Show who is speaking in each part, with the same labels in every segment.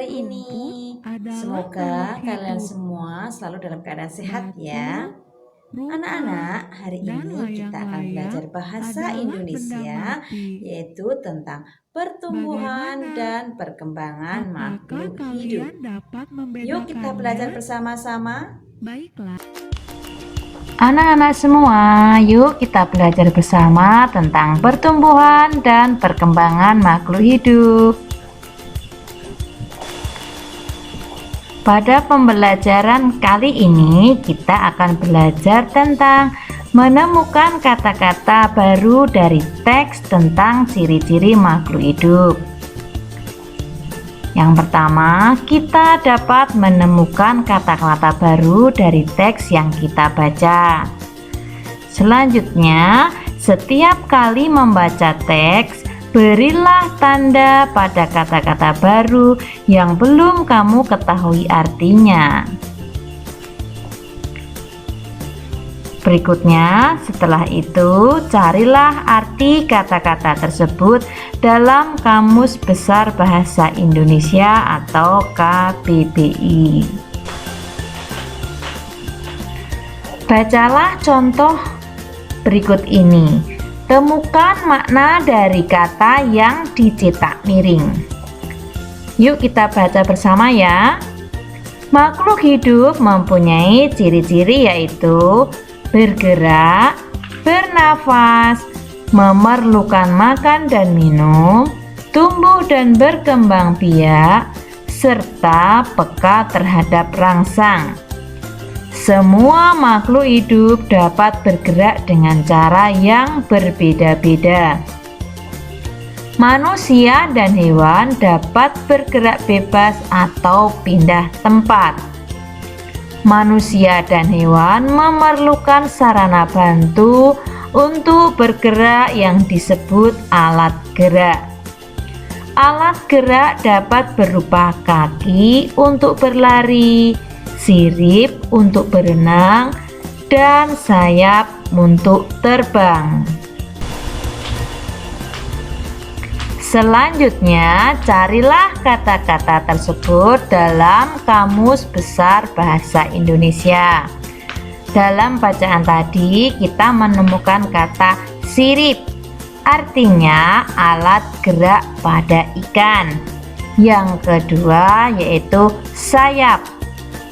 Speaker 1: hari ini. Semoga kalian semua selalu dalam keadaan sehat ya. Anak-anak, hari ini kita akan belajar bahasa Indonesia, yaitu tentang pertumbuhan dan perkembangan makhluk hidup. Yuk kita belajar bersama-sama.
Speaker 2: Baiklah.
Speaker 3: Anak-anak semua, yuk kita belajar bersama tentang pertumbuhan dan perkembangan makhluk hidup. Pada pembelajaran kali ini, kita akan belajar tentang menemukan kata-kata baru dari teks tentang ciri-ciri makhluk hidup. Yang pertama, kita dapat menemukan kata-kata baru dari teks yang kita baca. Selanjutnya, setiap kali membaca teks, berilah tanda pada kata-kata baru yang belum kamu ketahui artinya. Berikutnya, setelah itu, carilah arti kata-kata tersebut dalam Kamus Besar Bahasa Indonesia atau KBBI. Bacalah contoh berikut ini. Temukan makna dari kata yang dicetak miring. Yuk kita baca bersama ya. Makhluk hidup mempunyai ciri-ciri yaitu bergerak, bernafas, memerlukan makan dan minum, tumbuh dan berkembang biak, serta peka terhadap rangsang. Semua makhluk hidup dapat bergerak dengan cara yang berbeda-beda. Manusia dan hewan dapat bergerak bebas atau pindah tempat. Manusia dan hewan memerlukan sarana bantu untuk bergerak yang disebut alat gerak. Alat gerak dapat berupa kaki untuk berlari, sirip untuk berenang, dan sayap untuk terbang. Selanjutnya, carilah kata-kata tersebut dalam Kamus Besar Bahasa Indonesia. Dalam bacaan tadi, kita menemukan kata sirip, artinya alat gerak pada ikan. Yang kedua yaitu sayap,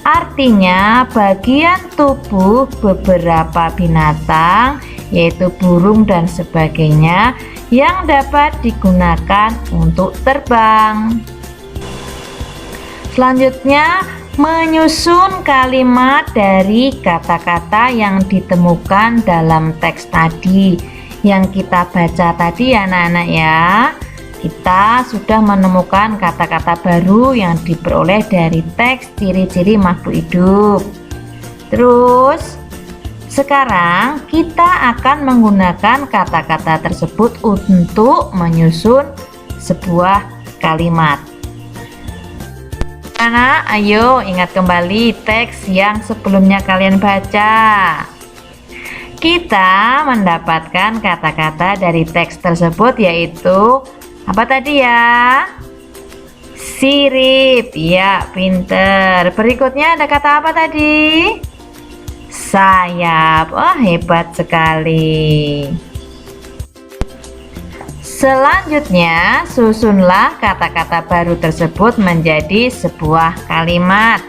Speaker 3: artinya bagian tubuh beberapa binatang, yaitu burung dan sebagainya, yang dapat digunakan untuk terbang. Selanjutnya, menyusun kalimat dari kata-kata yang ditemukan dalam teks tadi yang kita baca tadi ya anak-anak ya. Kita sudah menemukan kata-kata baru yang diperoleh dari teks ciri-ciri makhluk hidup. Terus sekarang kita akan menggunakan kata-kata tersebut untuk menyusun sebuah kalimat. Anak, ayo ingat kembali teks yang sebelumnya kalian baca. Kita mendapatkan kata-kata dari teks tersebut yaitu apa tadi ya? Sirip, ya pinter. Berikutnya ada kata apa tadi? Sayap. Oh, hebat sekali. Selanjutnya, susunlah kata-kata baru tersebut menjadi sebuah kalimat.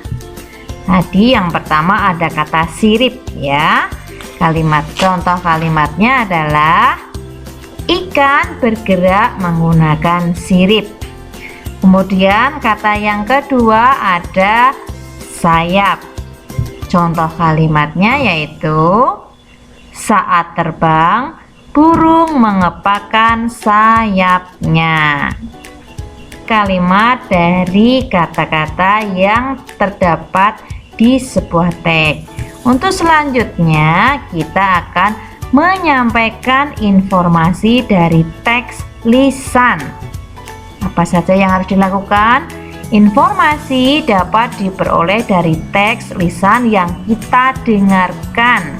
Speaker 3: Tadi yang pertama ada kata sirip ya. Kalimat contoh kalimatnya adalah ikan bergerak menggunakan sirip. Kemudian kata yang kedua ada sayap. Contoh kalimatnya yaitu saat terbang, burung mengepakkan sayapnya. Kalimat dari kata-kata yang terdapat di sebuah teks. Untuk selanjutnya kita akan menyampaikan informasi dari teks lisan. Apa saja yang harus dilakukan? Informasi dapat diperoleh dari teks lisan yang kita dengarkan.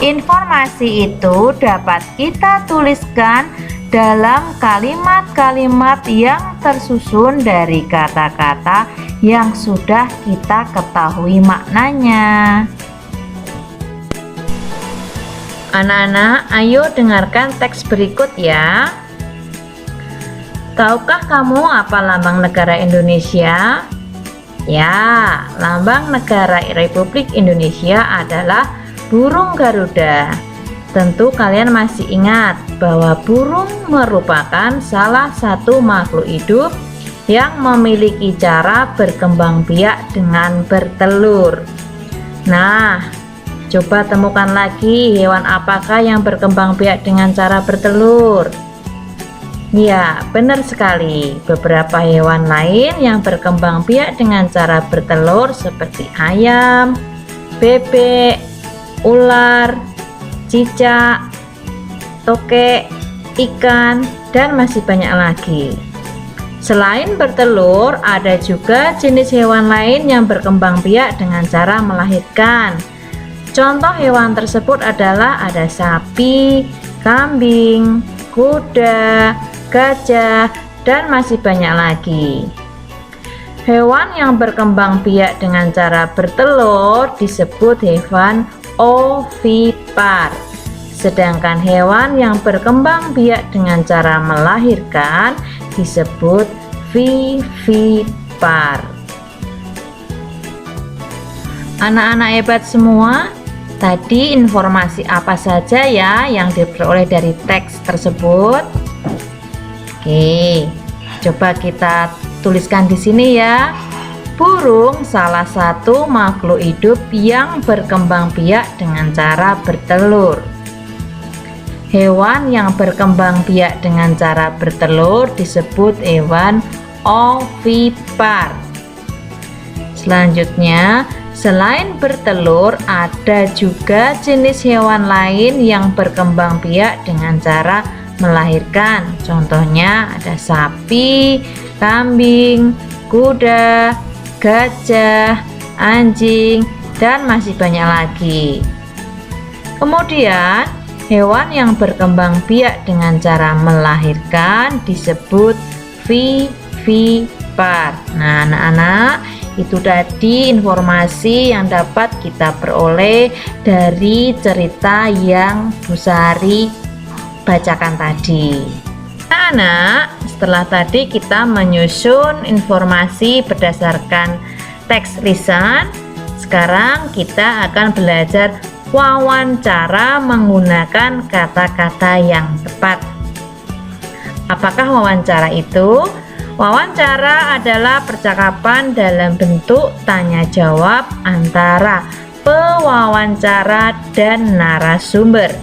Speaker 3: Informasi itu dapat kita tuliskan dalam kalimat-kalimat yang tersusun dari kata-kata yang sudah kita ketahui maknanya. Anak-anak, ayo dengarkan teks berikut ya. Tahukah kamu apa lambang negara Indonesia? Ya, lambang negara Republik Indonesia adalah burung Garuda. Tentu kalian masih ingat bahwa burung merupakan salah satu makhluk hidup yang memiliki cara berkembang biak dengan bertelur. Nah, coba temukan lagi hewan apakah yang berkembang biak dengan cara bertelur. Ya, benar sekali. Beberapa hewan lain yang berkembang biak dengan cara bertelur seperti ayam, bebek, ular, cicak, tokek, ikan, dan masih banyak lagi. Selain bertelur, ada juga jenis hewan lain yang berkembang biak dengan cara melahirkan. Contoh hewan tersebut adalah ada sapi, kambing, kuda, gajah, dan masih banyak lagi. Hewan yang berkembang biak dengan cara bertelur disebut hewan ovipar. Sedangkan hewan yang berkembang biak dengan cara melahirkan disebut vivipar. Anak-anak hebat semua, tadi informasi apa saja ya yang diperoleh dari teks tersebut? Oke, coba kita tuliskan di sini ya. Burung salah satu makhluk hidup yang berkembang biak dengan cara bertelur. Hewan yang berkembang biak dengan cara bertelur disebut hewan ovipar. Selanjutnya, selain bertelur, ada juga jenis hewan lain yang berkembang biak dengan cara melahirkan. Contohnya ada sapi, kambing, kuda, gajah, anjing, dan masih banyak lagi. Kemudian, hewan yang berkembang biak dengan cara melahirkan disebut vivipar. Nah, anak-anak, itu tadi informasi yang dapat kita peroleh dari cerita yang Bu Sari bacakan tadi. Anak-anak, setelah tadi kita menyusun informasi berdasarkan teks lisan, sekarang kita akan belajar wawancara menggunakan kata-kata yang tepat. Apakah wawancara itu? Wawancara adalah percakapan dalam bentuk tanya jawab antara pewawancara dan narasumber.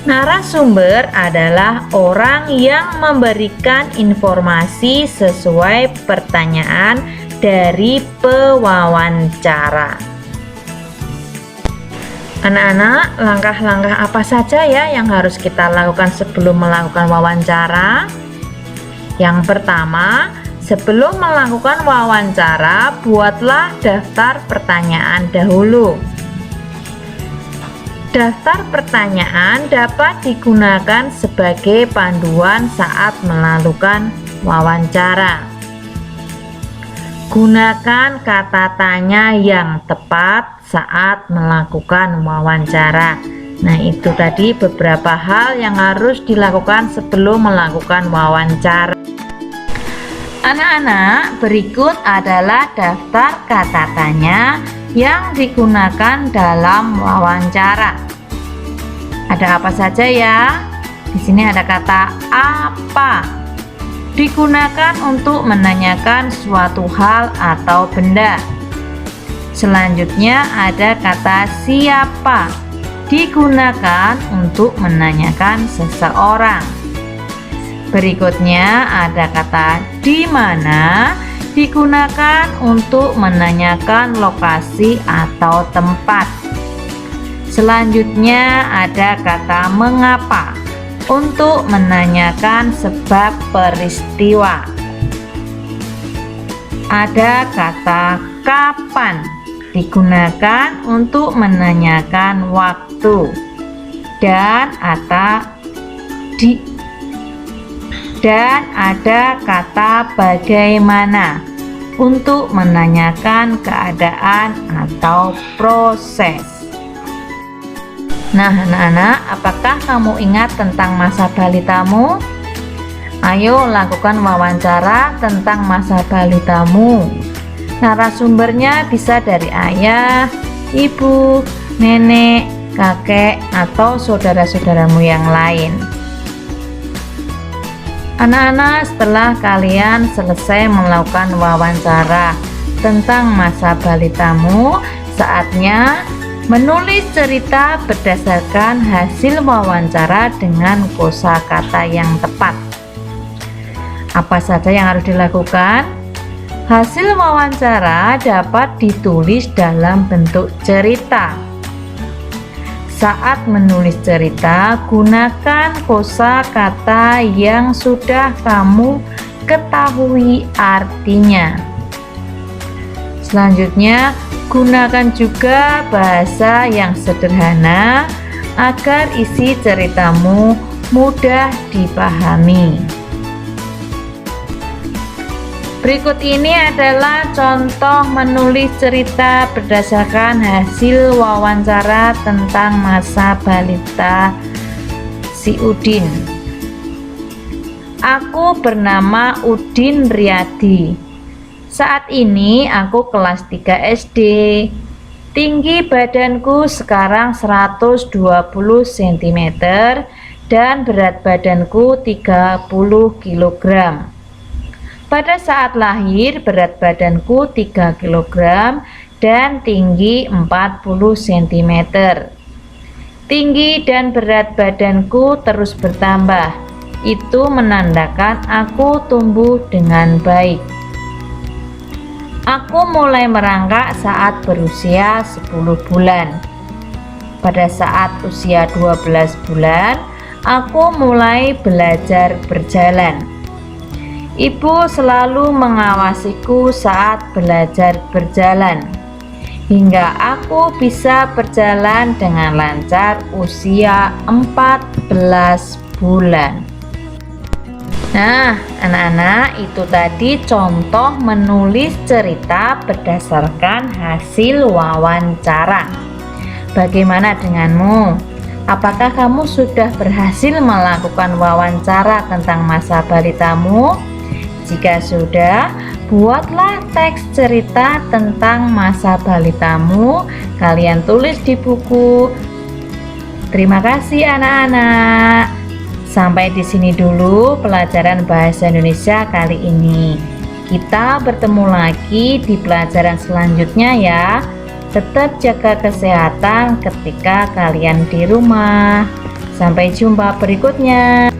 Speaker 3: Narasumber adalah orang yang memberikan informasi sesuai pertanyaan dari pewawancara. Anak-anak, langkah-langkah apa saja ya yang harus kita lakukan sebelum melakukan wawancara? Yang pertama, sebelum melakukan wawancara, buatlah daftar pertanyaan dahulu. Daftar pertanyaan dapat digunakan sebagai panduan saat melakukan wawancara. Gunakan kata tanya yang tepat saat melakukan wawancara. Nah, itu tadi beberapa hal yang harus dilakukan sebelum melakukan wawancara. Anak-anak, berikut adalah daftar kata tanya yang digunakan dalam wawancara. Ada apa saja ya? Di sini ada kata apa. Digunakan untuk menanyakan suatu hal atau benda. Selanjutnya ada kata siapa. Digunakan untuk menanyakan seseorang. Berikutnya ada kata di mana. Digunakan untuk menanyakan lokasi atau tempat. Selanjutnya ada kata mengapa. Untuk menanyakan sebab peristiwa. Ada kata kapan, digunakan untuk menanyakan waktu. dan ada kata bagaimana untuk menanyakan keadaan atau proses. Nah, anak-anak, apakah kamu ingat tentang masa balitamu? Ayo lakukan wawancara tentang masa balitamu. Narasumbernya bisa dari ayah, ibu, nenek, kakek, atau saudara-saudaramu yang lain. Anak-anak, setelah kalian selesai melakukan wawancara tentang masa balitamu, saatnya menulis cerita berdasarkan hasil wawancara dengan kosakata yang tepat. Apa saja yang harus dilakukan? Hasil wawancara dapat ditulis dalam bentuk cerita. Saat menulis cerita, gunakan kosakata yang sudah kamu ketahui artinya. Selanjutnya, gunakan juga bahasa yang sederhana agar isi ceritamu mudah dipahami. Berikut ini adalah contoh menulis cerita berdasarkan hasil wawancara tentang masa balita si Udin. Aku bernama Udin Riyadi. Saat ini aku kelas 3 SD. Tinggi badanku sekarang 120 cm dan berat badanku 30 kg. Pada saat lahir berat badanku 3 kg dan tinggi 40 cm. Tinggi dan berat badanku terus bertambah. Itu menandakan aku tumbuh dengan baik. Aku mulai merangkak saat berusia 10 bulan. Pada saat usia 12 bulan, aku mulai belajar berjalan. Ibu selalu mengawasiku saat belajar berjalan, hingga aku bisa berjalan dengan lancar usia 14 bulan. Nah, anak-anak, itu tadi contoh menulis cerita berdasarkan hasil wawancara. Bagaimana denganmu? Apakah kamu sudah berhasil melakukan wawancara tentang masa balitamu? Jika sudah, buatlah teks cerita tentang masa balitamu. Kalian tulis di buku. Terima kasih anak-anak. Sampai di sini dulu pelajaran bahasa Indonesia kali ini. Kita bertemu lagi di pelajaran selanjutnya ya. Tetap jaga kesehatan ketika kalian di rumah. Sampai jumpa berikutnya.